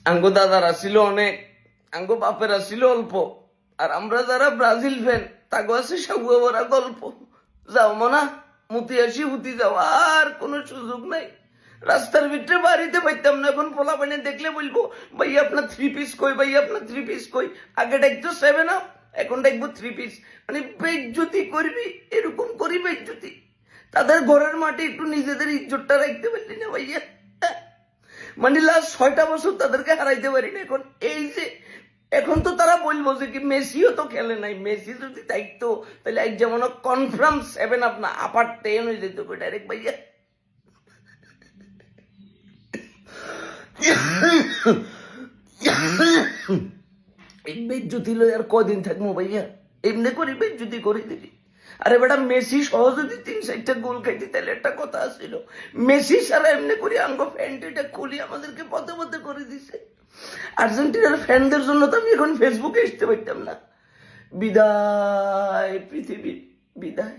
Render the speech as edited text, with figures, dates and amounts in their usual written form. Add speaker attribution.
Speaker 1: আঙ্গো দাদারা ছিল অনেক, আঙ্গো বাপেরা ছিল অল্প, আর আমরা যারা ব্রাজিল ফ্যান তাগো আছে সাগুয়া ভরা গল্প। যাও মনা মুতি আসি হুতি যাও, আর কোনো সুযোগ নাই। রাস্তার ভিতরে বাড়িতে পাইতাম না, এখন পোলা পানি দেখলে বলবো ভাই আপনার 3 পিস কই, ভাই আপনার 3 পিস কই। আগে ডাকতো 7 আপ, এখন ডাকবো 3 পিস। মানে বেইজ্জতি করবি, এরকম করি বেইজ্জতি। তাদের ঘরের মাঠে একটু নিজেদের ইজ্জতটা রাখতে পারলি না ভাইয়া। মানে লাস্ট 6টা বছর তাদেরকে হারাইতে পারি না। এখন এই যে এখন তো তারা বলবো যে কি মেসিও তো খেলে নাই, মেসি যদি থাকতো তাহলে এক যেমন কনফার্ম 7 আপ না আপার 10 হয়ে যেত ডাইরেক্ট ভাইয়া। এই বেজ্জতি লই আর কদিন থাকবো ভাইয়া, এমনি করি বেজ্জতি করে দিবি। আরে বেটা মেসি সহ যদি 3-4টা গোল খাইতি তাহলে একটা কথা ছিল। মেসি সারা এমনি করে আঙ্গো প্যান্ট এটা খুলি আমাদেরকে পথে পথে করে দিছে। আর্জেন্টিনার ফ্যানদের জন্য তো আমি এখন ফেসবুকে আসতে পারতাম না। বিদায় পৃথিবী, বিদায়।